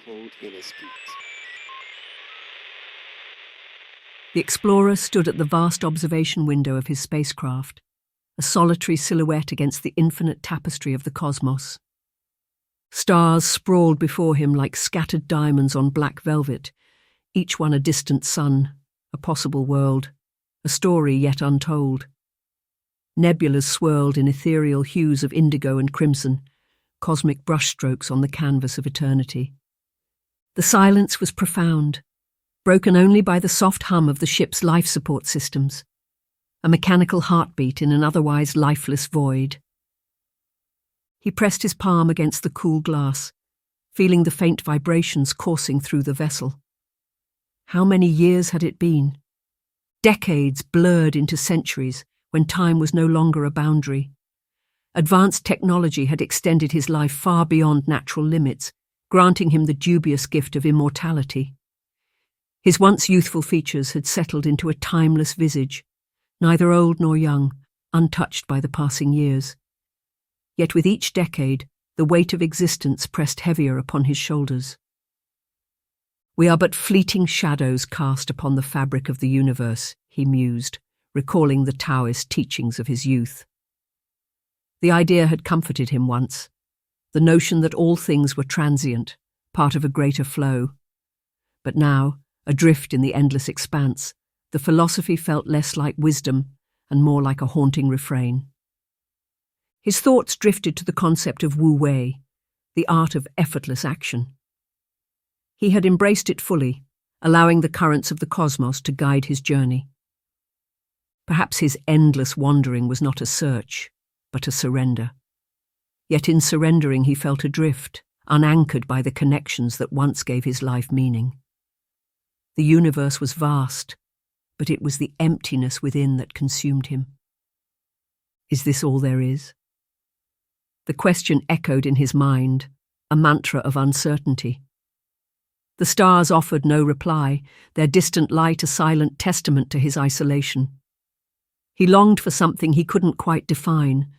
hold inner speed. The explorer stood at the vast observation window of his spacecraft, a solitary silhouette against the infinite tapestry of the cosmos. Stars sprawled before him like scattered diamonds on black velvet, each one a distant sun, a possible world, a story yet untold. Nebulas swirled in ethereal hues of indigo and crimson, cosmic brushstrokes on the canvas of eternity. The silence was profound, broken only by the soft hum of the ship's life support systems, a mechanical heartbeat in an otherwise lifeless void. He pressed his palm against the cool glass, feeling the faint vibrations coursing through the vessel. How many years had it been? Decades blurred into centuries when time was no longer a boundary. Advanced technology had extended his life far beyond natural limits, granting him the dubious gift of immortality. His once youthful features had settled into a timeless visage, neither old nor young, untouched by the passing years. Yet with each decade, the weight of existence pressed heavier upon his shoulders. "We are but fleeting shadows cast upon the fabric of the universe," he mused, recalling the Taoist teachings of his youth. The idea had comforted him once, the notion that all things were transient, part of a greater flow. But now, adrift in the endless expanse, the philosophy felt less like wisdom and more like a haunting refrain. His thoughts drifted to the concept of Wu Wei, the art of effortless action. He had embraced it fully, allowing the currents of the cosmos to guide his journey. Perhaps his endless wandering was not a search, but a surrender. Yet in surrendering he felt adrift, unanchored by the connections that once gave his life meaning. The universe was vast, but it was the emptiness within that consumed him. Is this all there is? The question echoed in his mind, a mantra of uncertainty. The stars offered no reply, their distant light a silent testament to his isolation. He longed for something he couldn't quite define,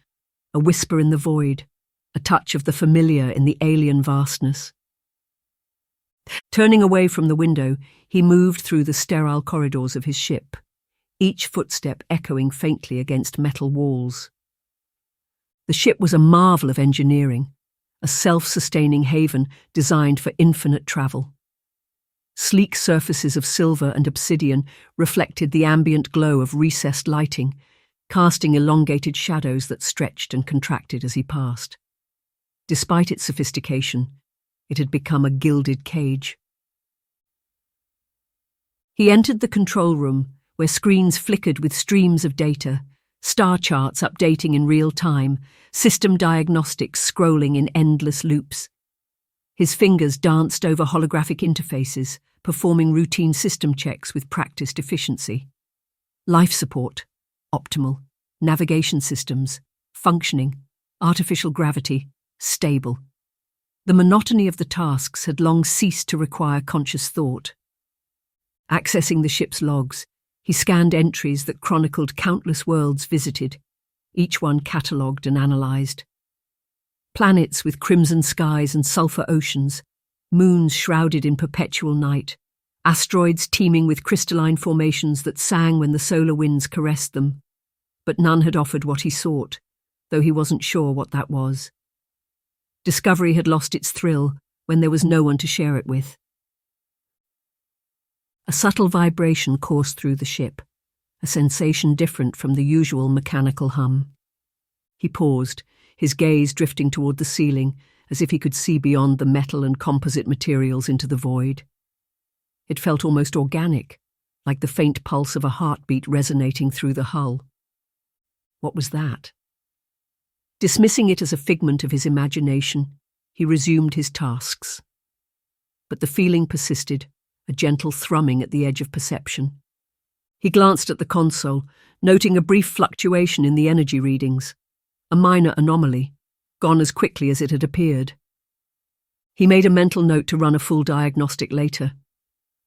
a whisper in the void, a touch of the familiar in the alien vastness. Turning away from the window, he moved through the sterile corridors of his ship, each footstep echoing faintly against metal walls. The ship was a marvel of engineering, a self-sustaining haven designed for infinite travel. Sleek surfaces of silver and obsidian reflected the ambient glow of recessed lighting, casting elongated shadows that stretched and contracted as he passed. Despite its sophistication, it had become a gilded cage. He entered the control room, where screens flickered with streams of data, star charts updating in real time, system diagnostics scrolling in endless loops. His fingers danced over holographic interfaces, performing routine system checks with practiced efficiency. Life support, optimal. Navigation systems, functioning. Artificial gravity, stable. The monotony of the tasks had long ceased to require conscious thought. Accessing the ship's logs, he scanned entries that chronicled countless worlds visited, each one catalogued and analysed. Planets with crimson skies and sulphur oceans, moons shrouded in perpetual night, asteroids teeming with crystalline formations that sang when the solar winds caressed them. But none had offered what he sought, though he wasn't sure what that was. Discovery had lost its thrill when there was no one to share it with. A subtle vibration coursed through the ship, a sensation different from the usual mechanical hum. He paused, his gaze drifting toward the ceiling, as if he could see beyond the metal and composite materials into the void. It felt almost organic, like the faint pulse of a heartbeat resonating through the hull. What was that? Dismissing it as a figment of his imagination, he resumed his tasks. But the feeling persisted, a gentle thrumming at the edge of perception. He glanced at the console, noting a brief fluctuation in the energy readings, a minor anomaly, gone as quickly as it had appeared. He made a mental note to run a full diagnostic later.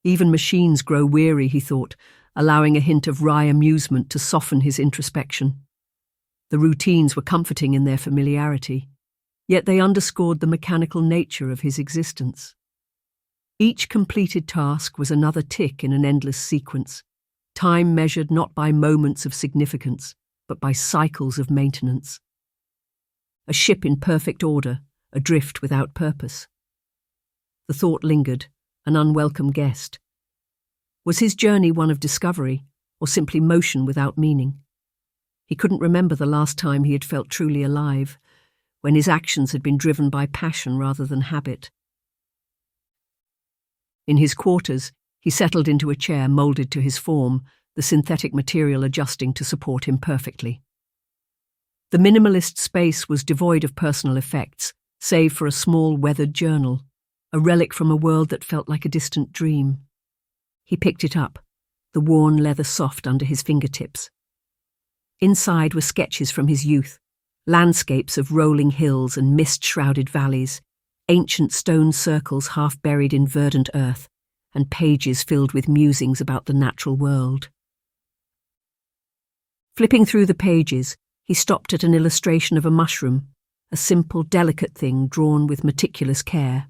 Even machines grow weary, he thought, allowing a hint of wry amusement to soften his introspection. The routines were comforting in their familiarity, yet they underscored the mechanical nature of his existence. Each completed task was another tick in an endless sequence, time measured not by moments of significance, but by cycles of maintenance. A ship in perfect order, adrift without purpose. The thought lingered, an unwelcome guest. Was his journey one of discovery, or simply motion without meaning? He couldn't remember the last time he had felt truly alive, when his actions had been driven by passion rather than habit. In his quarters, he settled into a chair moulded to his form, the synthetic material adjusting to support him perfectly. The minimalist space was devoid of personal effects, save for a small weathered journal, a relic from a world that felt like a distant dream. He picked it up, the worn leather soft under his fingertips. Inside were sketches from his youth, landscapes of rolling hills and mist-shrouded valleys, ancient stone circles half buried in verdant earth, and pages filled with musings about the natural world. Flipping through the pages, he stopped at an illustration of a mushroom, a simple, delicate thing drawn with meticulous care.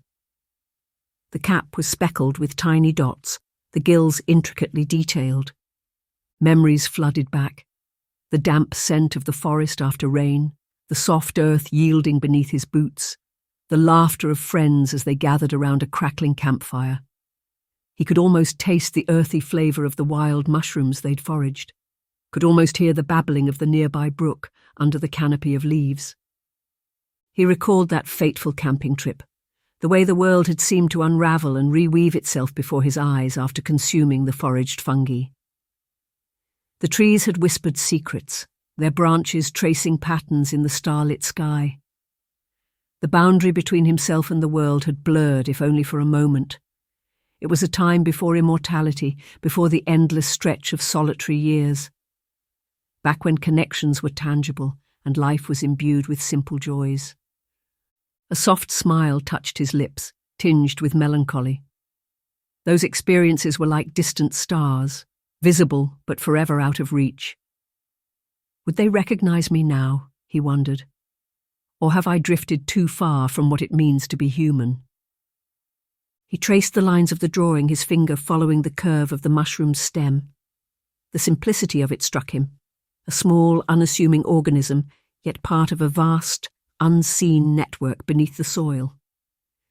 The cap was speckled with tiny dots, the gills intricately detailed. Memories flooded back. The damp scent of the forest after rain, the soft earth yielding beneath his boots, the laughter of friends as they gathered around a crackling campfire. He could almost taste the earthy flavour of the wild mushrooms they'd foraged, could almost hear the babbling of the nearby brook under the canopy of leaves. He recalled that fateful camping trip, the way the world had seemed to unravel and reweave itself before his eyes after consuming the foraged fungi. The trees had whispered secrets, their branches tracing patterns in the starlit sky. The boundary between himself and the world had blurred, if only for a moment. It was a time before immortality, before the endless stretch of solitary years. Back when connections were tangible and life was imbued with simple joys. A soft smile touched his lips, tinged with melancholy. Those experiences were like distant stars, visible but forever out of reach. Would they recognize me now, he wondered, or have I drifted too far from what it means to be human? He traced the lines of the drawing, his finger following the curve of the mushroom's stem. The simplicity of it struck him, a small, unassuming organism, yet part of a vast, unseen network beneath the soil,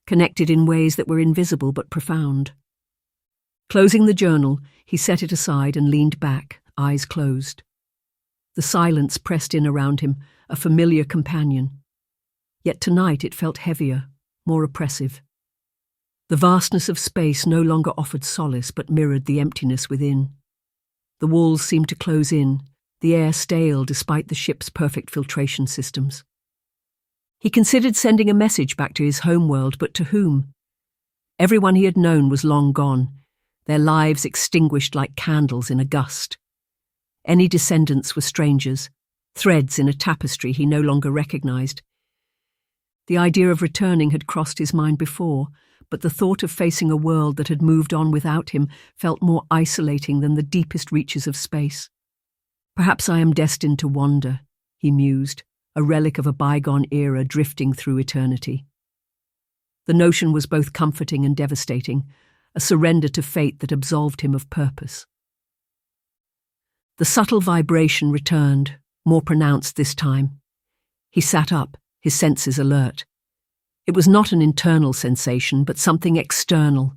connected in ways that were invisible but profound. Closing the journal, he set it aside and leaned back, eyes closed. The silence pressed in around him, a familiar companion. Yet tonight it felt heavier, more oppressive. The vastness of space no longer offered solace but mirrored the emptiness within. The walls seemed to close in, the air stale despite the ship's perfect filtration systems. He considered sending a message back to his homeworld, but to whom? Everyone he had known was long gone, their lives extinguished like candles in a gust. Any descendants were strangers, threads in a tapestry he no longer recognized. The idea of returning had crossed his mind before, but the thought of facing a world that had moved on without him felt more isolating than the deepest reaches of space. Perhaps I am destined to wander, he mused, a relic of a bygone era drifting through eternity. The notion was both comforting and devastating, a surrender to fate that absolved him of purpose. The subtle vibration returned, more pronounced this time. He sat up, his senses alert. It was not an internal sensation, but something external,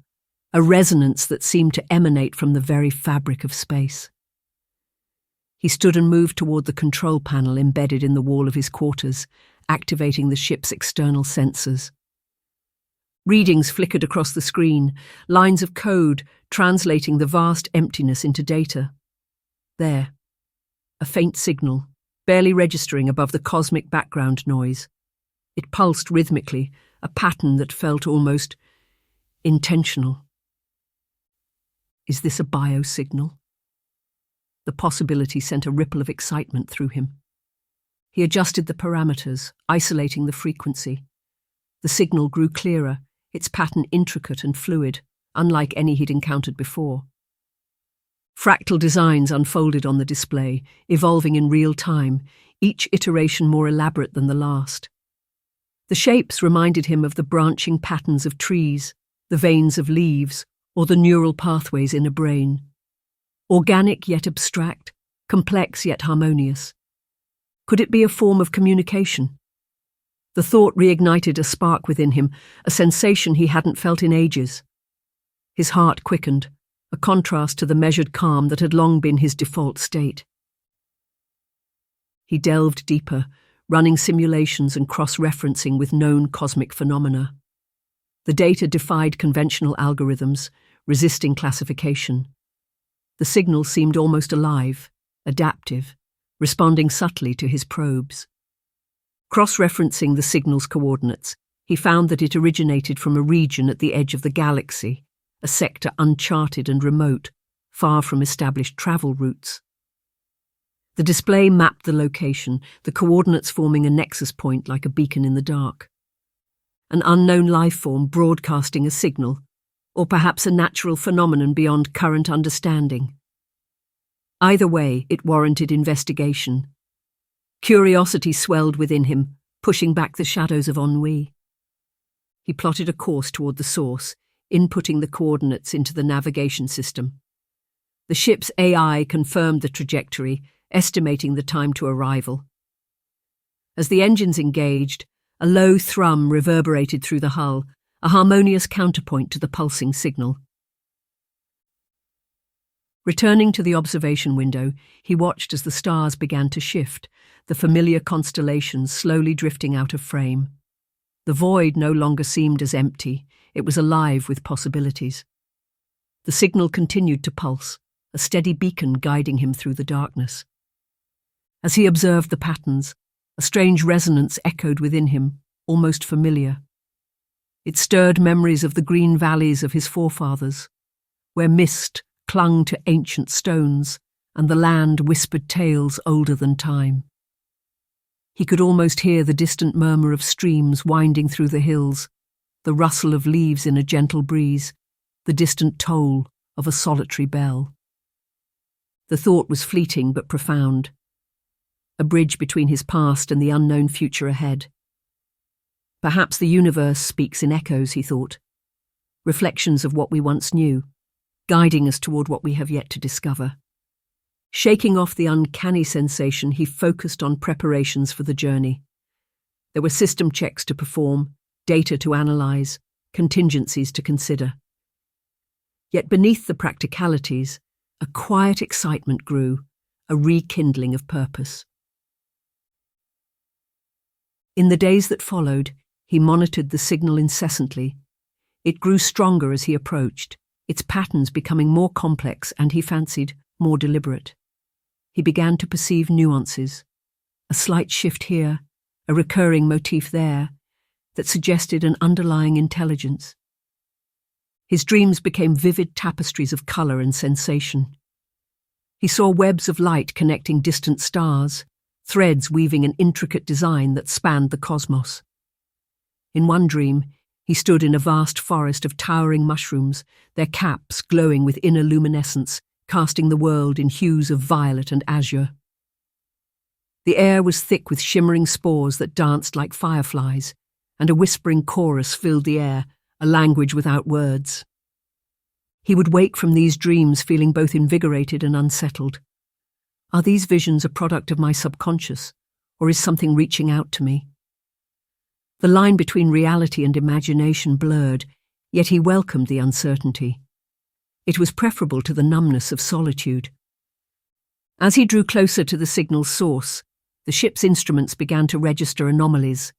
a resonance that seemed to emanate from the very fabric of space. He stood and moved toward the control panel embedded in the wall of his quarters, activating the ship's external sensors. Readings flickered across the screen, lines of code translating the vast emptiness into data. There, a faint signal, barely registering above the cosmic background noise. It pulsed rhythmically, a pattern that felt almost intentional. Is this a biosignal? The possibility sent a ripple of excitement through him. He adjusted the parameters, isolating the frequency. The signal grew clearer, its pattern intricate and fluid, unlike any he'd encountered before. Fractal designs unfolded on the display, evolving in real time, each iteration more elaborate than the last. The shapes reminded him of the branching patterns of trees, the veins of leaves, or the neural pathways in a brain. Organic yet abstract, complex yet harmonious. Could it be a form of communication? The thought reignited a spark within him, a sensation he hadn't felt in ages. His heart quickened, a contrast to the measured calm that had long been his default state. He delved deeper, running simulations and cross-referencing with known cosmic phenomena. The data defied conventional algorithms, resisting classification. The signal seemed almost alive, adaptive, responding subtly to his probes. Cross-referencing the signal's coordinates, he found that it originated from a region at the edge of the galaxy, a sector uncharted and remote, far from established travel routes. The display mapped the location, the coordinates forming a nexus point like a beacon in the dark. An unknown life form broadcasting a signal, or perhaps a natural phenomenon beyond current understanding. Either way, it warranted investigation. Curiosity swelled within him, pushing back the shadows of ennui. He plotted a course toward the source, inputting the coordinates into the navigation system. The ship's AI confirmed the trajectory, estimating the time to arrival. As the engines engaged, a low thrum reverberated through the hull, a harmonious counterpoint to the pulsing signal. Returning to the observation window, he watched as the stars began to shift, the familiar constellations slowly drifting out of frame. The void no longer seemed as empty, it was alive with possibilities. The signal continued to pulse, a steady beacon guiding him through the darkness. As he observed the patterns, a strange resonance echoed within him, almost familiar. It stirred memories of the green valleys of his forefathers, where mist clung to ancient stones and the land whispered tales older than time. He could almost hear the distant murmur of streams winding through the hills, the rustle of leaves in a gentle breeze, the distant toll of a solitary bell. The thought was fleeting but profound, a bridge between his past and the unknown future ahead. Perhaps the universe speaks in echoes, he thought, reflections of what we once knew, guiding us toward what we have yet to discover. Shaking off the uncanny sensation, he focused on preparations for the journey. There were system checks to perform, data to analyze, contingencies to consider. Yet beneath the practicalities, a quiet excitement grew, a rekindling of purpose. In the days that followed, he monitored the signal incessantly. It grew stronger as he approached, its patterns becoming more complex and, he fancied, more deliberate. He began to perceive nuances, a slight shift here, a recurring motif there, that suggested an underlying intelligence. His dreams became vivid tapestries of colour and sensation. He saw webs of light connecting distant stars, threads weaving an intricate design that spanned the cosmos. In one dream, he stood in a vast forest of towering mushrooms, their caps glowing with inner luminescence, casting the world in hues of violet and azure. The air was thick with shimmering spores that danced like fireflies, and a whispering chorus filled the air, a language without words. He would wake from these dreams feeling both invigorated and unsettled. Are these visions a product of my subconscious, or is something reaching out to me? The line between reality and imagination blurred, yet he welcomed the uncertainty. It was preferable to the numbness of solitude. As he drew closer to the signal's source, the ship's instruments began to register anomalies.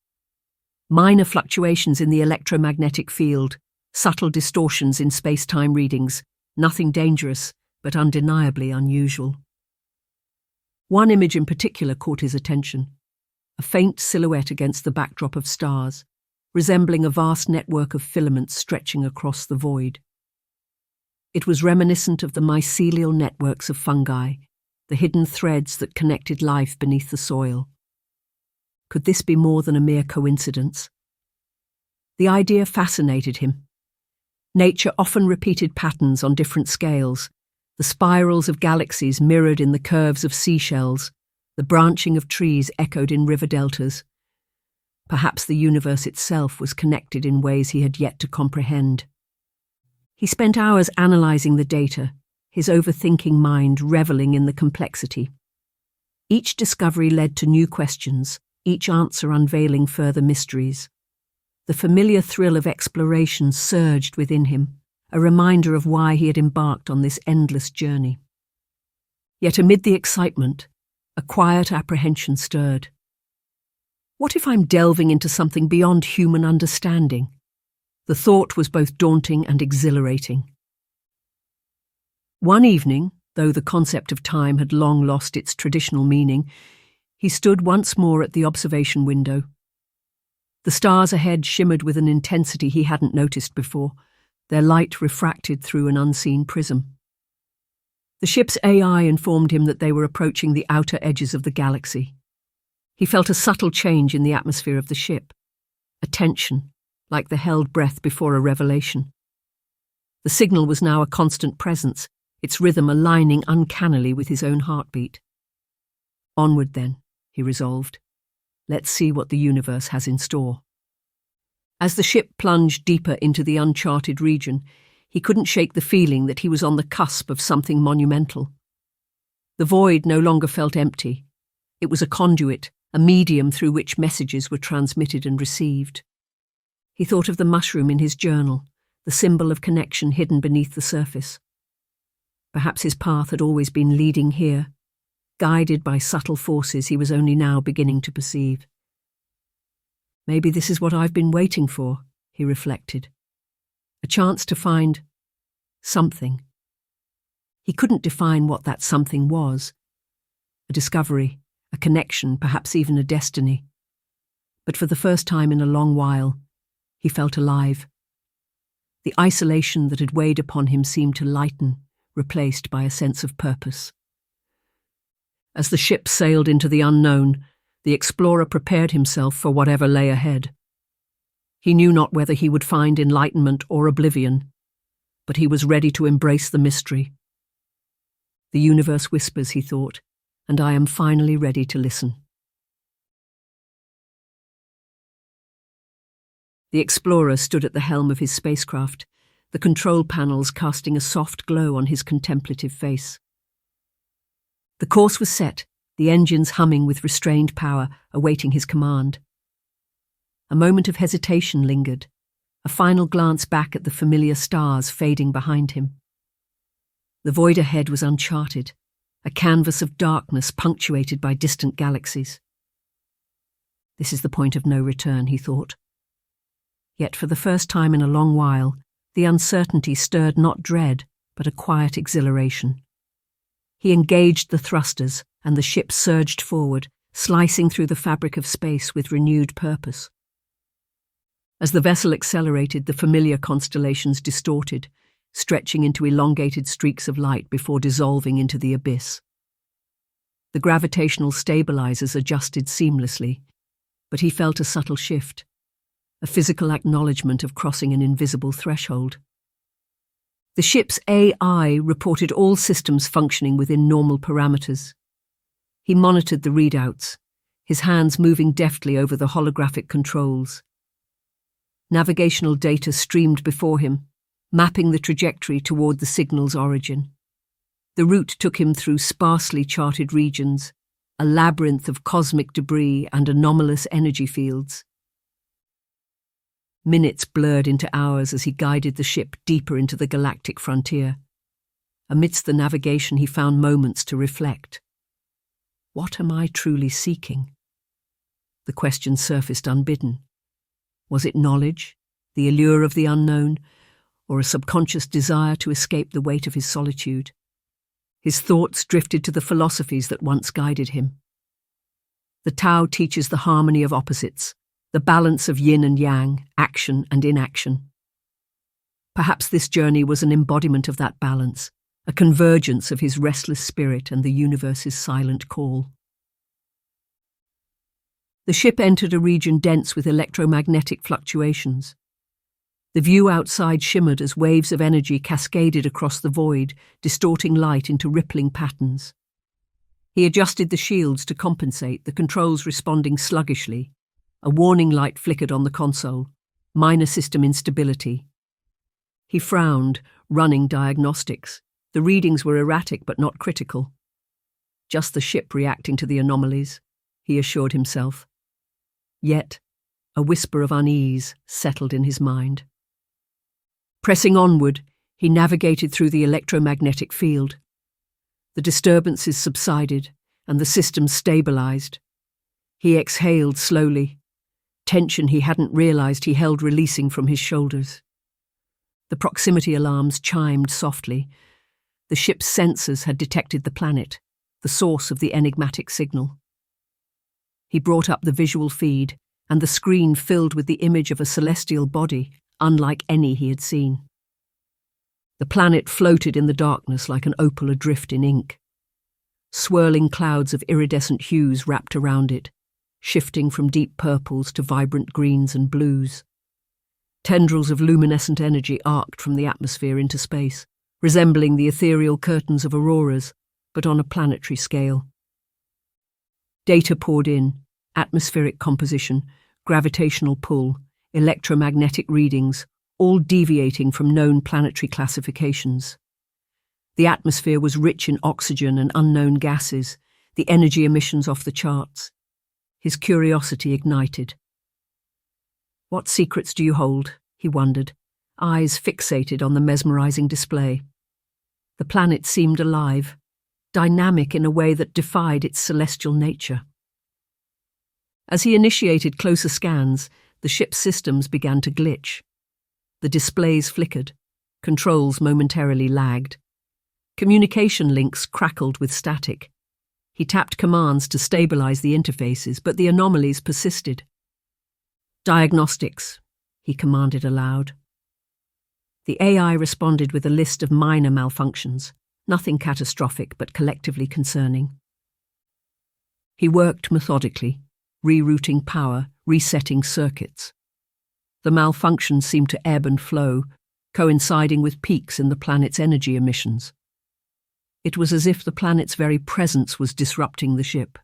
Minor fluctuations in the electromagnetic field, subtle distortions in space-time readings, nothing dangerous, but undeniably unusual. One image in particular caught his attention, a faint silhouette against the backdrop of stars, resembling a vast network of filaments stretching across the void. It was reminiscent of the mycelial networks of fungi, the hidden threads that connected life beneath the soil. Could this be more than a mere coincidence? The idea fascinated him. Nature often repeated patterns on different scales, the spirals of galaxies mirrored in the curves of seashells, the branching of trees echoed in river deltas. Perhaps the universe itself was connected in ways he had yet to comprehend. He spent hours analysing the data, his overthinking mind revelling in the complexity. Each discovery led to new questions, each answer unveiling further mysteries. The familiar thrill of exploration surged within him, a reminder of why he had embarked on this endless journey. Yet amid the excitement, a quiet apprehension stirred. What if I'm delving into something beyond human understanding? The thought was both daunting and exhilarating. One evening, though the concept of time had long lost its traditional meaning, he stood once more at the observation window. The stars ahead shimmered with an intensity he hadn't noticed before, their light refracted through an unseen prism. The ship's AI informed him that they were approaching the outer edges of the galaxy. He felt a subtle change in the atmosphere of the ship, a tension, like the held breath before a revelation. The signal was now a constant presence, its rhythm aligning uncannily with his own heartbeat. Onward then, he resolved. Let's see what the universe has in store. As the ship plunged deeper into the uncharted region, he couldn't shake the feeling that he was on the cusp of something monumental. The void no longer felt empty. It was a conduit, a medium through which messages were transmitted and received. He thought of the mushroom in his journal, the symbol of connection hidden beneath the surface. Perhaps his path had always been leading here, guided by subtle forces he was only now beginning to perceive. Maybe this is what I've been waiting for, he reflected. A chance to find something. He couldn't define what that something was. A discovery, a connection, perhaps even a destiny. But for the first time in a long while, he felt alive. The isolation that had weighed upon him seemed to lighten, replaced by a sense of purpose. As the ship sailed into the unknown, the explorer prepared himself for whatever lay ahead. He knew not whether he would find enlightenment or oblivion, but he was ready to embrace the mystery. The universe whispers, he thought, and I am finally ready to listen. The explorer stood at the helm of his spacecraft, the control panels casting a soft glow on his contemplative face. The course was set, the engines humming with restrained power, awaiting his command. A moment of hesitation lingered, a final glance back at the familiar stars fading behind him. The void ahead was uncharted, a canvas of darkness punctuated by distant galaxies. This is the point of no return, he thought. Yet for the first time in a long while, the uncertainty stirred not dread, but a quiet exhilaration. He engaged the thrusters, and the ship surged forward, slicing through the fabric of space with renewed purpose. As the vessel accelerated, the familiar constellations distorted, stretching into elongated streaks of light before dissolving into the abyss. The gravitational stabilizers adjusted seamlessly, but he felt a subtle shift, a physical acknowledgement of crossing an invisible threshold. The ship's AI reported all systems functioning within normal parameters. He monitored the readouts, his hands moving deftly over the holographic controls. Navigational data streamed before him, mapping the trajectory toward the signal's origin. The route took him through sparsely charted regions, a labyrinth of cosmic debris and anomalous energy fields. Minutes blurred into hours as he guided the ship deeper into the galactic frontier. Amidst the navigation, he found moments to reflect. What am I truly seeking? The question surfaced unbidden. Was it knowledge, the allure of the unknown, or a subconscious desire to escape the weight of his solitude? His thoughts drifted to the philosophies that once guided him. The Tao teaches the harmony of opposites, the balance of yin and yang, action and inaction. Perhaps this journey was an embodiment of that balance, a convergence of his restless spirit and the universe's silent call. The ship entered a region dense with electromagnetic fluctuations. The view outside shimmered as waves of energy cascaded across the void, distorting light into rippling patterns. He adjusted the shields to compensate, the controls responding sluggishly. A warning light flickered on the console. Minor system instability. He frowned, running diagnostics. The readings were erratic but not critical. Just the ship reacting to the anomalies, he assured himself. Yet, a whisper of unease settled in his mind. Pressing onward, he navigated through the electromagnetic field. The disturbances subsided, and the system stabilized. He exhaled slowly, tension he hadn't realized he held releasing from his shoulders. The proximity alarms chimed softly. The ship's sensors had detected the planet, the source of the enigmatic signal. He brought up the visual feed, and the screen filled with the image of a celestial body, unlike any he had seen. The planet floated in the darkness like an opal adrift in ink. Swirling clouds of iridescent hues wrapped around it, shifting from deep purples to vibrant greens and blues. Tendrils of luminescent energy arced from the atmosphere into space, resembling the ethereal curtains of auroras, but on a planetary scale. Data poured in: atmospheric composition, gravitational pull, electromagnetic readings, all deviating from known planetary classifications. The atmosphere was rich in oxygen and unknown gases, the energy emissions off the charts. His curiosity ignited. What secrets do you hold? He wondered, eyes fixated on the mesmerizing display. The planet seemed alive, dynamic in a way that defied its celestial nature. As he initiated closer scans, the ship's systems began to glitch. The displays flickered, controls momentarily lagged. Communication links crackled with static. He tapped commands to stabilize the interfaces, but the anomalies persisted. Diagnostics, he commanded aloud. The AI responded with a list of minor malfunctions, nothing catastrophic but collectively concerning. He worked methodically, rerouting power, resetting circuits. The malfunctions seemed to ebb and flow, coinciding with peaks in the planet's energy emissions. It was as if the planet's very presence was disrupting the ship.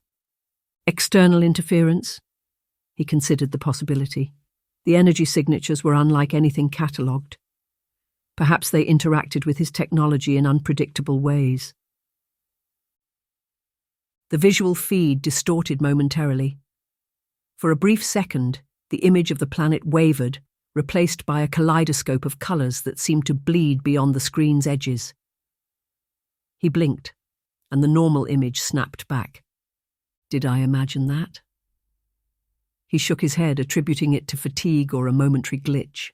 External interference? He considered the possibility. The energy signatures were unlike anything catalogued. Perhaps they interacted with his technology in unpredictable ways. The visual feed distorted momentarily. For a brief second, the image of the planet wavered, replaced by a kaleidoscope of colours that seemed to bleed beyond the screen's edges. He blinked, and the normal image snapped back. Did I imagine that? He shook his head, attributing it to fatigue or a momentary glitch.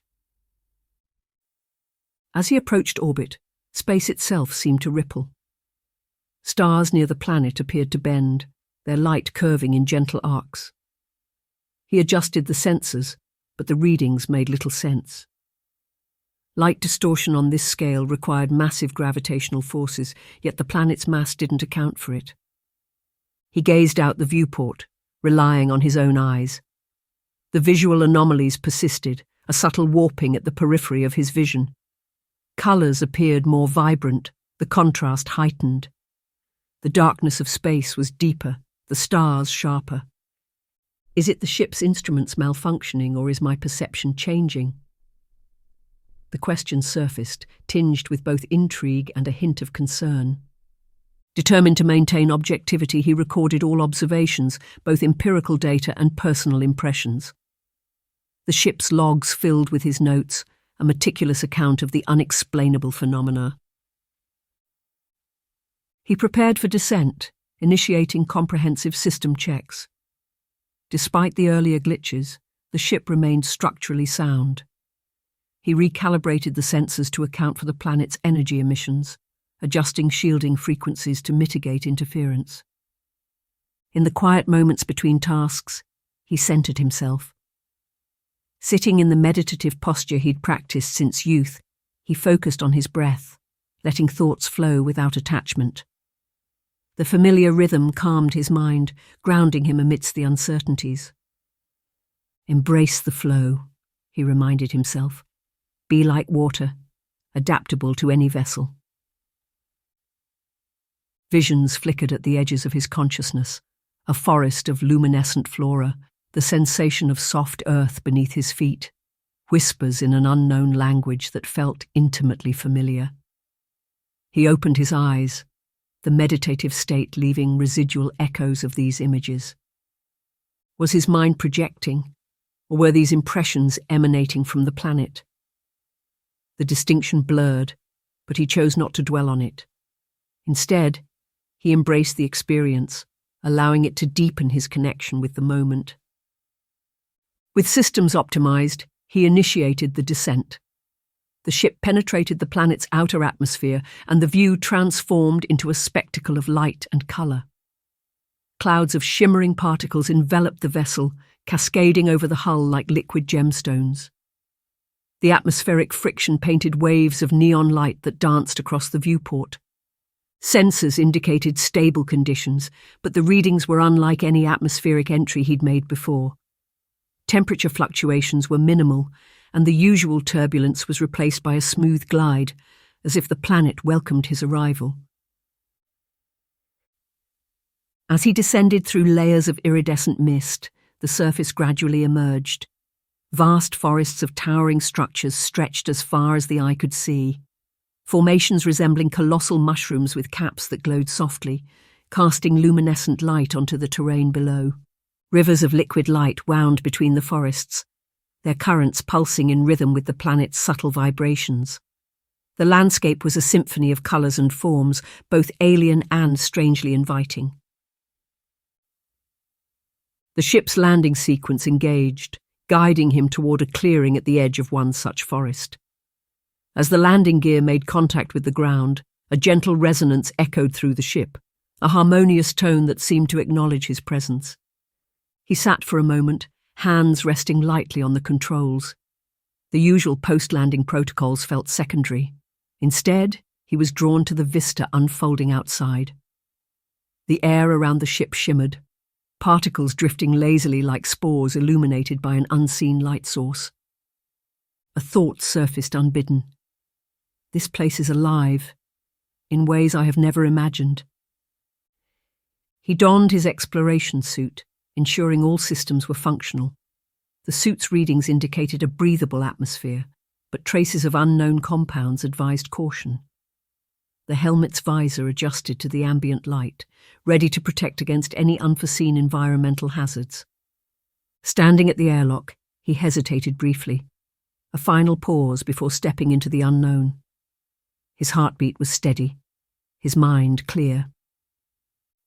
As he approached orbit, space itself seemed to ripple. Stars near the planet appeared to bend, their light curving in gentle arcs. He adjusted the sensors, but the readings made little sense. Light distortion on this scale required massive gravitational forces, yet the planet's mass didn't account for it. He gazed out the viewport, relying on his own eyes. The visual anomalies persisted, a subtle warping at the periphery of his vision. Colours appeared more vibrant, the contrast heightened. The darkness of space was deeper, the stars sharper. Is it the ship's instruments malfunctioning, or is my perception changing? The question surfaced, tinged with both intrigue and a hint of concern. Determined to maintain objectivity, he recorded all observations, both empirical data and personal impressions. The ship's logs filled with his notes, a meticulous account of the unexplainable phenomena. He prepared for descent, initiating comprehensive system checks. Despite the earlier glitches, the ship remained structurally sound. He recalibrated the sensors to account for the planet's energy emissions, adjusting shielding frequencies to mitigate interference. In the quiet moments between tasks, he centered himself. Sitting in the meditative posture he'd practiced since youth, he focused on his breath, letting thoughts flow without attachment. The familiar rhythm calmed his mind, grounding him amidst the uncertainties. Embrace the flow, he reminded himself. Be like water, adaptable to any vessel. Visions flickered at the edges of his consciousness, a forest of luminescent flora, the sensation of soft earth beneath his feet. whispers in an unknown language that felt intimately familiar. He opened his eyes, the meditative state leaving residual echoes of these images. Was his mind projecting, or were these impressions emanating from the planet? The distinction blurred, but he chose not to dwell on it. Instead, he embraced the experience, allowing it to deepen his connection with the moment. With systems optimized, he initiated the descent. The ship penetrated the planet's outer atmosphere, and the view transformed into a spectacle of light and color. Clouds of shimmering particles enveloped the vessel, cascading over the hull like liquid gemstones. The atmospheric friction painted waves of neon light that danced across the viewport. Sensors indicated stable conditions, but the readings were unlike any atmospheric entry he'd made before. Temperature fluctuations were minimal, and the usual turbulence was replaced by a smooth glide, as if the planet welcomed his arrival. As he descended through layers of iridescent mist, the surface gradually emerged. Vast forests of towering structures stretched as far as the eye could see. Formations resembling colossal mushrooms with caps that glowed softly, casting luminescent light onto the terrain below. Rivers of liquid light wound between the forests, their currents pulsing in rhythm with the planet's subtle vibrations. The landscape was a symphony of colours and forms, both alien and strangely inviting. The ship's landing sequence engaged, guiding him toward a clearing at the edge of one such forest. As the landing gear made contact with the ground, a gentle resonance echoed through the ship, a harmonious tone that seemed to acknowledge his presence. He sat for a moment, hands resting lightly on the controls. The usual post-landing protocols felt secondary. Instead, he was drawn to the vista unfolding outside. The air around the ship shimmered, particles drifting lazily like spores illuminated by an unseen light source. A thought surfaced unbidden. This place is alive, in ways I have never imagined. He donned his exploration suit, ensuring all systems were functional. The suit's readings indicated a breathable atmosphere, but traces of unknown compounds advised caution. The helmet's visor adjusted to the ambient light, ready to protect against any unforeseen environmental hazards. Standing at the airlock, he hesitated briefly, a final pause before stepping into the unknown. His heartbeat was steady, his mind clear.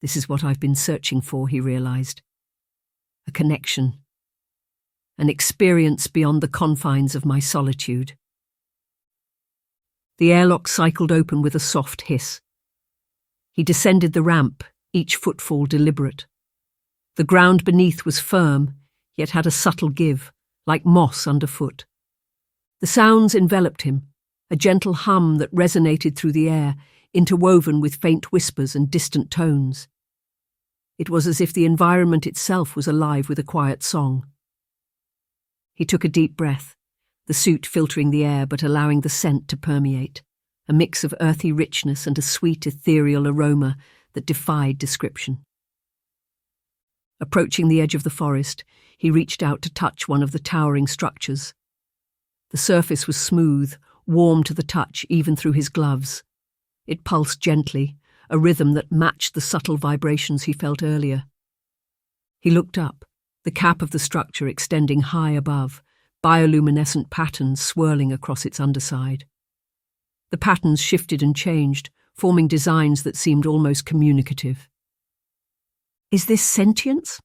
This is what I've been searching for, he realized. A connection. An experience beyond the confines of my solitude. The airlock cycled open with a soft hiss. He descended the ramp, each footfall deliberate. The ground beneath was firm, yet had a subtle give, like moss underfoot. The sounds enveloped him, a gentle hum that resonated through the air, interwoven with faint whispers and distant tones. It was as if the environment itself was alive with a quiet song. He took a deep breath, the suit filtering the air but allowing the scent to permeate, a mix of earthy richness and a sweet ethereal aroma that defied description. Approaching the edge of the forest, he reached out to touch one of the towering structures. The surface was smooth, warm to the touch even through his gloves. It pulsed gently, a rhythm that matched the subtle vibrations he felt earlier. He looked up, the cap of the structure extending high above, bioluminescent patterns swirling across its underside. The patterns shifted and changed, forming designs that seemed almost communicative. Is this sentience?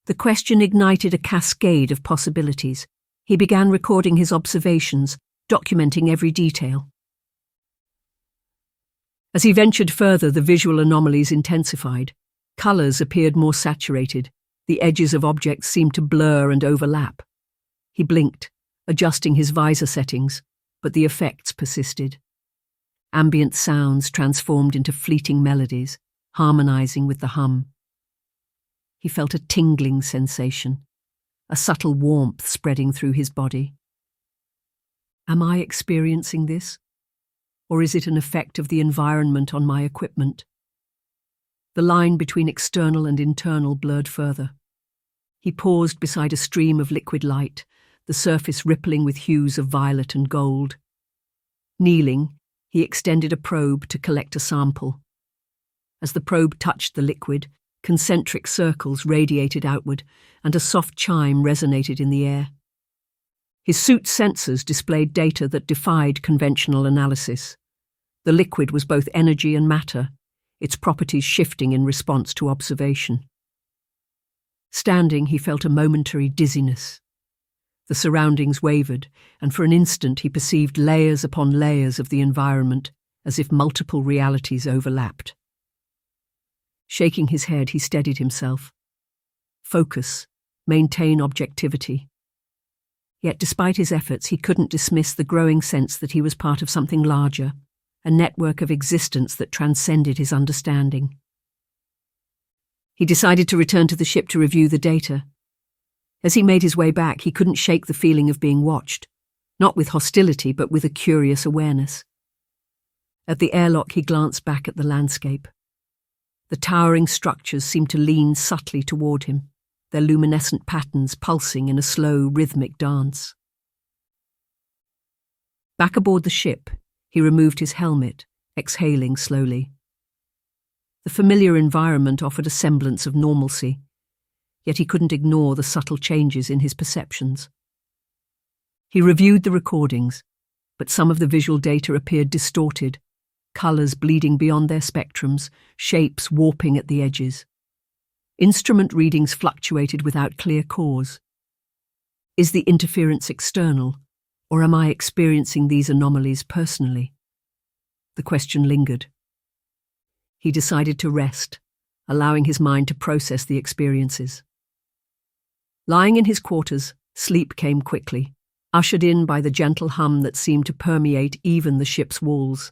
The question ignited a cascade of possibilities. He began recording his observations, documenting every detail. As he ventured further, the visual anomalies intensified. Colours appeared more saturated. The edges of objects seemed to blur and overlap. He blinked, adjusting his visor settings, but the effects persisted. Ambient sounds transformed into fleeting melodies, harmonizing with the hum. He felt a tingling sensation, a subtle warmth spreading through his body. Am I experiencing this? Or is it an effect of the environment on my equipment? The line between external and internal blurred further. He paused beside a stream of liquid light, the surface rippling with hues of violet and gold. Kneeling, he extended a probe to collect a sample. As the probe touched the liquid, concentric circles radiated outward, and a soft chime resonated in the air. His suit's sensors displayed data that defied conventional analysis. The liquid was both energy and matter, its properties shifting in response to observation. Standing, he felt a momentary dizziness. The surroundings wavered, and for an instant he perceived layers upon layers of the environment, as if multiple realities overlapped. Shaking his head, he steadied himself. Focus, maintain objectivity. Yet despite his efforts, he couldn't dismiss the growing sense that he was part of something larger, a network of existence that transcended his understanding. He decided to return to the ship to review the data. As he made his way back, he couldn't shake the feeling of being watched, not with hostility but with a curious awareness. At the airlock, he glanced back at the landscape. The towering structures seemed to lean subtly toward him, their luminescent patterns pulsing in a slow, rhythmic dance. Back aboard the ship, he removed his helmet, exhaling slowly. The familiar environment offered a semblance of normalcy, yet he couldn't ignore the subtle changes in his perceptions. He reviewed the recordings, but some of the visual data appeared distorted, colours bleeding beyond their spectrums, shapes warping at the edges. Instrument readings fluctuated without clear cause. Is the interference external, or am I experiencing these anomalies personally? The question lingered. He decided to rest, allowing his mind to process the experiences. Lying in his quarters, sleep came quickly, ushered in by the gentle hum that seemed to permeate even the ship's walls.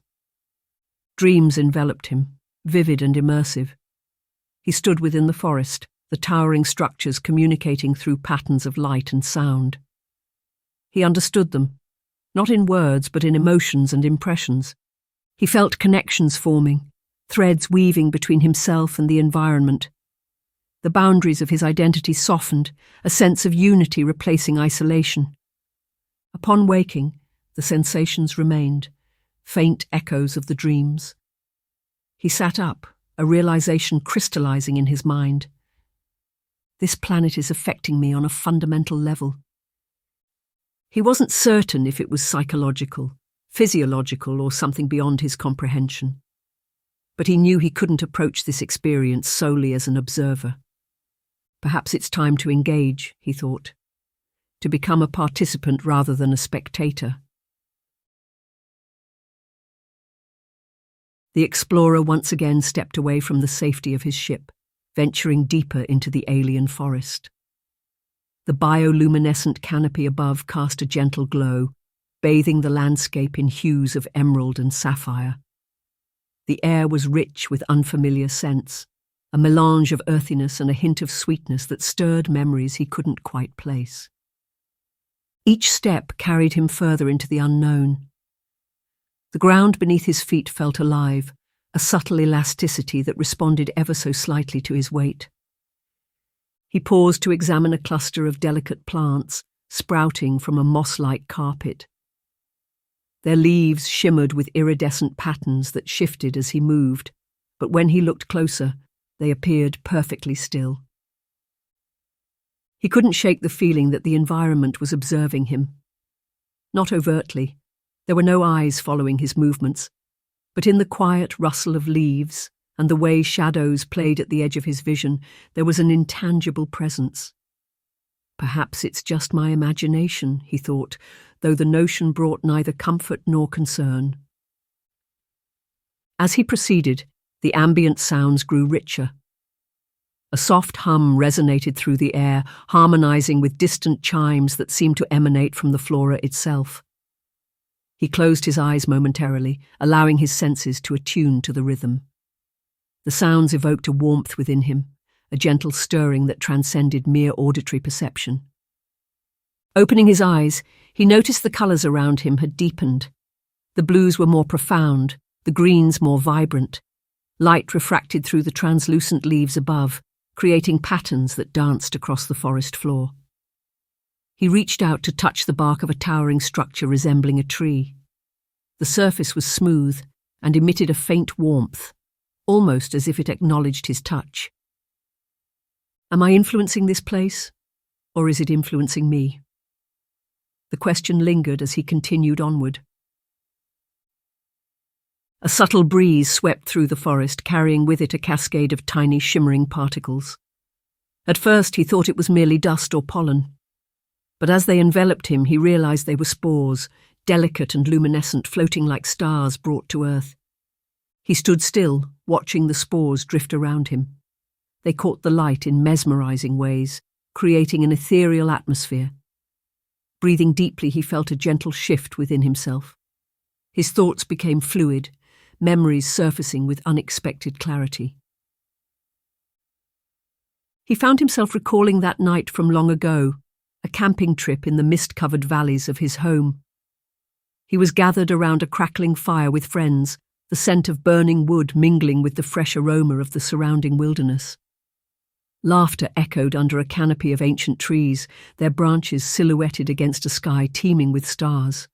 Dreams enveloped him, vivid and immersive. He stood within the forest, the towering structures communicating through patterns of light and sound. He understood them, not in words but in emotions and impressions. He felt connections forming, threads weaving between himself and the environment. The boundaries of his identity softened, a sense of unity replacing isolation. Upon waking, the sensations remained, faint echoes of the dreams. He sat up, a realization crystallizing in his mind. This planet is affecting me on a fundamental level. He wasn't certain if it was psychological, physiological, or something beyond his comprehension. But he knew he couldn't approach this experience solely as an observer. Perhaps it's time to engage, he thought, to become a participant rather than a spectator. The explorer once again stepped away from the safety of his ship, venturing deeper into the alien forest. The bioluminescent canopy above cast a gentle glow, bathing the landscape in hues of emerald and sapphire. The air was rich with unfamiliar scents, a melange of earthiness and a hint of sweetness that stirred memories he couldn't quite place. Each step carried him further into the unknown. The ground beneath his feet felt alive, a subtle elasticity that responded ever so slightly to his weight. He paused to examine a cluster of delicate plants sprouting from a moss-like carpet. Their leaves shimmered with iridescent patterns that shifted as he moved, but when he looked closer, they appeared perfectly still. He couldn't shake the feeling that the environment was observing him. Not overtly. There were no eyes following his movements, but in the quiet rustle of leaves and the way shadows played at the edge of his vision, there was an intangible presence. Perhaps it's just my imagination, he thought, though the notion brought neither comfort nor concern. As he proceeded, the ambient sounds grew richer. A soft hum resonated through the air, harmonizing with distant chimes that seemed to emanate from the flora itself. He closed his eyes momentarily, allowing his senses to attune to the rhythm. The sounds evoked a warmth within him, a gentle stirring that transcended mere auditory perception. Opening his eyes, he noticed the colours around him had deepened. The blues were more profound, the greens more vibrant. Light refracted through the translucent leaves above, creating patterns that danced across the forest floor. He reached out to touch the bark of a towering structure resembling a tree. The surface was smooth and emitted a faint warmth, almost as if it acknowledged his touch. Am I influencing this place, or is it influencing me? The question lingered as he continued onward. A subtle breeze swept through the forest, carrying with it a cascade of tiny shimmering particles. At first he thought it was merely dust or pollen, but as they enveloped him he realized they were spores, delicate and luminescent, floating like stars brought to earth. He stood still, watching the spores drift around him. They caught the light in mesmerizing ways, creating an ethereal atmosphere. Breathing deeply, he felt a gentle shift within himself. His thoughts became fluid, memories surfacing with unexpected clarity. He found himself recalling that night from long ago, a camping trip in the mist-covered valleys of his home. He was gathered around a crackling fire with friends, the scent of burning wood mingling with the fresh aroma of the surrounding wilderness. Laughter echoed under a canopy of ancient trees, their branches silhouetted against a sky teeming with stars.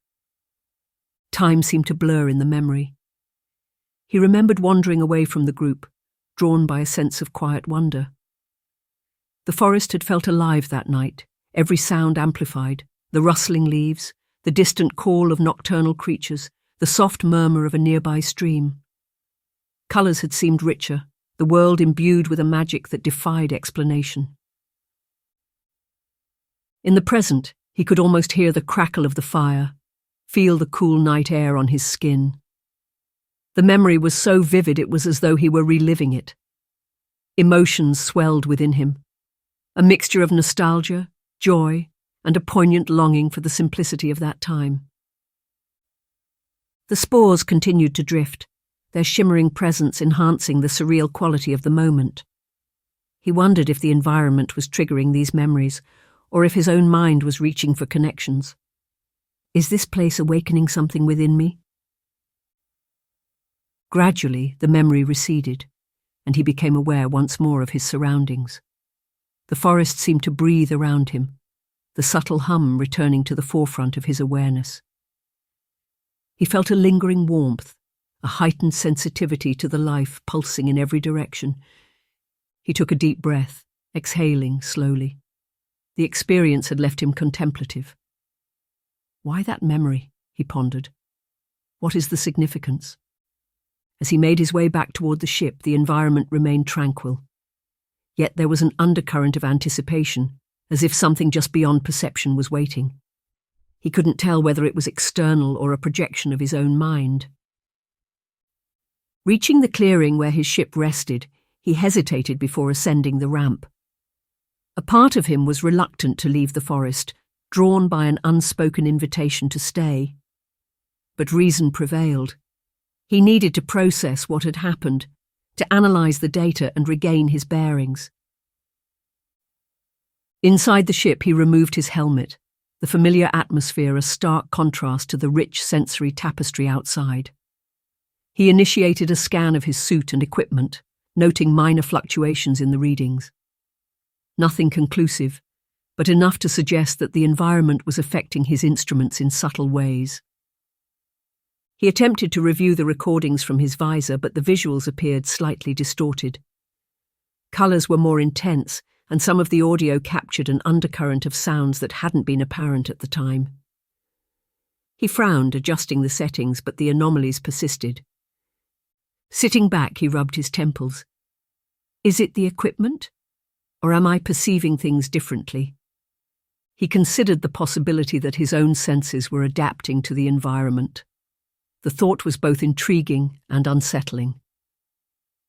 Time seemed to blur in the memory. He remembered wandering away from the group, drawn by a sense of quiet wonder. The forest had felt alive that night, every sound amplified, the rustling leaves, the distant call of nocturnal creatures, the soft murmur of a nearby stream. Colours had seemed richer, the world imbued with a magic that defied explanation. In the present, he could almost hear the crackle of the fire, feel the cool night air on his skin. The memory was so vivid it was as though he were reliving it. Emotions swelled within him, a mixture of nostalgia, joy, and a poignant longing for the simplicity of that time. The spores continued to drift, their shimmering presence enhancing the surreal quality of the moment. He wondered if the environment was triggering these memories, or if his own mind was reaching for connections. Is this place awakening something within me? Gradually, the memory receded, and he became aware once more of his surroundings. The forest seemed to breathe around him, the subtle hum returning to the forefront of his awareness. He felt a lingering warmth, a heightened sensitivity to the life pulsing in every direction. He took a deep breath, exhaling slowly. The experience had left him contemplative. Why that memory? He pondered. What is the significance? As he made his way back toward the ship, the environment remained tranquil. Yet there was an undercurrent of anticipation, as if something just beyond perception was waiting. He couldn't tell whether it was external or a projection of his own mind. Reaching the clearing where his ship rested, he hesitated before ascending the ramp. A part of him was reluctant to leave the forest, drawn by an unspoken invitation to stay. But reason prevailed. He needed to process what had happened, to analyse the data and regain his bearings. Inside the ship he removed his helmet, the familiar atmosphere a stark contrast to the rich sensory tapestry outside. He initiated a scan of his suit and equipment, noting minor fluctuations in the readings. Nothing conclusive, but enough to suggest that the environment was affecting his instruments in subtle ways. He attempted to review the recordings from his visor, but the visuals appeared slightly distorted. Colours were more intense, and some of the audio captured an undercurrent of sounds that hadn't been apparent at the time. He frowned, adjusting the settings, but the anomalies persisted. Sitting back, he rubbed his temples. Is it the equipment? Or am I perceiving things differently? He considered the possibility that his own senses were adapting to the environment. The thought was both intriguing and unsettling.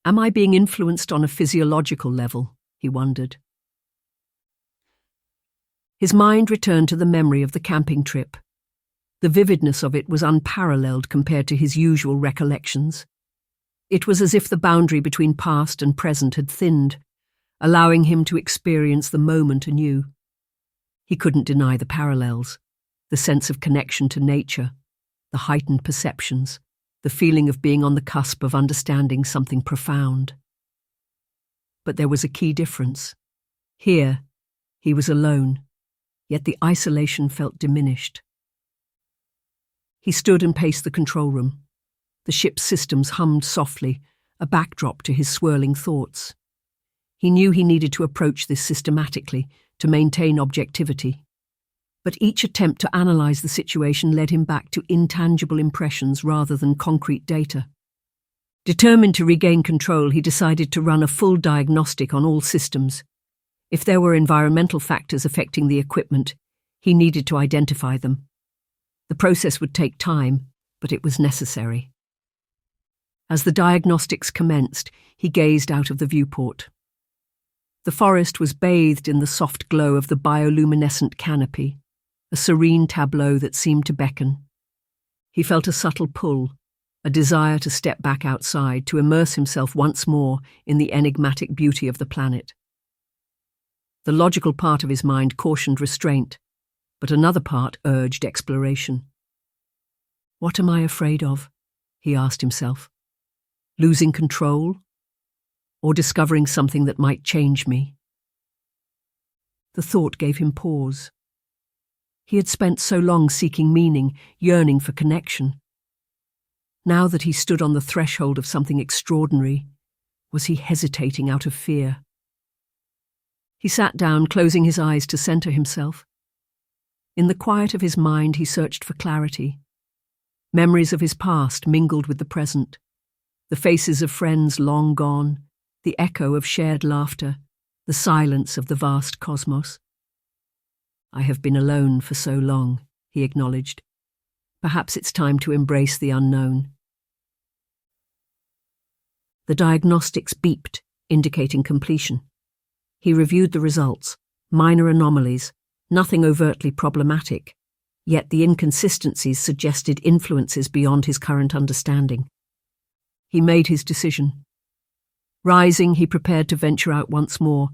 Am I being influenced on a physiological level? He wondered. His mind returned to the memory of the camping trip. The vividness of it was unparalleled compared to his usual recollections. It was as if the boundary between past and present had thinned, allowing him to experience the moment anew. He couldn't deny the parallels, the sense of connection to nature, the heightened perceptions, the feeling of being on the cusp of understanding something profound. But there was a key difference. Here, he was alone, yet the isolation felt diminished. He stood and paced the control room. The ship's systems hummed softly, a backdrop to his swirling thoughts. He knew he needed to approach this systematically to maintain objectivity. But each attempt to analyze the situation led him back to intangible impressions rather than concrete data. Determined to regain control, he decided to run a full diagnostic on all systems. If there were environmental factors affecting the equipment, he needed to identify them. The process would take time, but it was necessary. As the diagnostics commenced, he gazed out of the viewport. The forest was bathed in the soft glow of the bioluminescent canopy, a serene tableau that seemed to beckon. He felt a subtle pull, a desire to step back outside, to immerse himself once more in the enigmatic beauty of the planet. The logical part of his mind cautioned restraint, but another part urged exploration. What am I afraid of? He asked himself. Losing control? Or discovering something that might change me? The thought gave him pause. He had spent so long seeking meaning, yearning for connection. Now that he stood on the threshold of something extraordinary, was he hesitating out of fear? He sat down, closing his eyes to center himself. In the quiet of his mind, he searched for clarity. Memories of his past mingled with the present, the faces of friends long gone, the echo of shared laughter, the silence of the vast cosmos. I have been alone for so long, he acknowledged. Perhaps it's time to embrace the unknown. The diagnostics beeped, indicating completion. He reviewed the results, minor anomalies, nothing overtly problematic, yet the inconsistencies suggested influences beyond his current understanding. He made his decision. Rising, he prepared to venture out once more,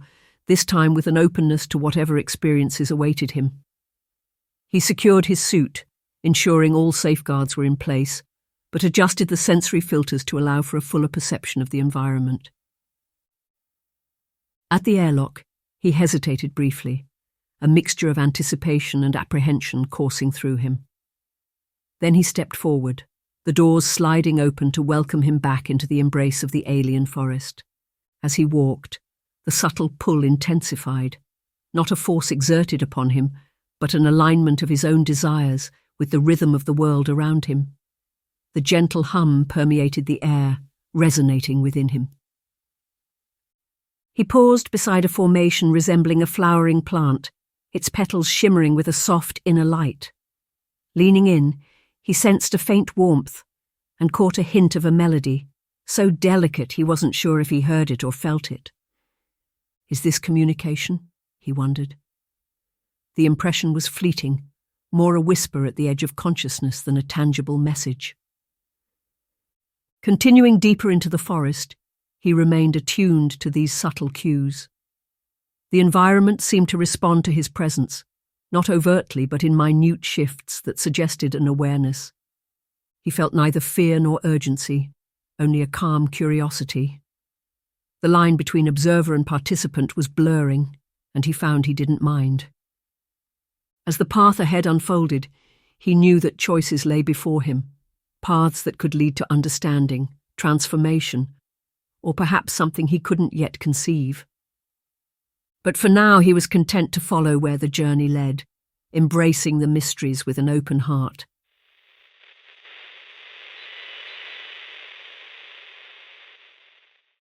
this time with an openness to whatever experiences awaited him. He secured his suit, ensuring all safeguards were in place, but adjusted the sensory filters to allow for a fuller perception of the environment. At the airlock, he hesitated briefly, a mixture of anticipation and apprehension coursing through him. Then he stepped forward, the doors sliding open to welcome him back into the embrace of the alien forest. As he walked, the subtle pull intensified, not a force exerted upon him, but an alignment of his own desires with the rhythm of the world around him. The gentle hum permeated the air, resonating within him. He paused beside a formation resembling a flowering plant, its petals shimmering with a soft inner light. Leaning in, he sensed a faint warmth and caught a hint of a melody, so delicate he wasn't sure if he heard it or felt it. Is this communication? He wondered. The impression was fleeting, more a whisper at the edge of consciousness than a tangible message. Continuing deeper into the forest, he remained attuned to these subtle cues. The environment seemed to respond to his presence, not overtly but in minute shifts that suggested an awareness. He felt neither fear nor urgency, only a calm curiosity. The line between observer and participant was blurring, and he found he didn't mind. As the path ahead unfolded, he knew that choices lay before him, paths that could lead to understanding, transformation, or perhaps something he couldn't yet conceive. But for now he was content to follow where the journey led, embracing the mysteries with an open heart.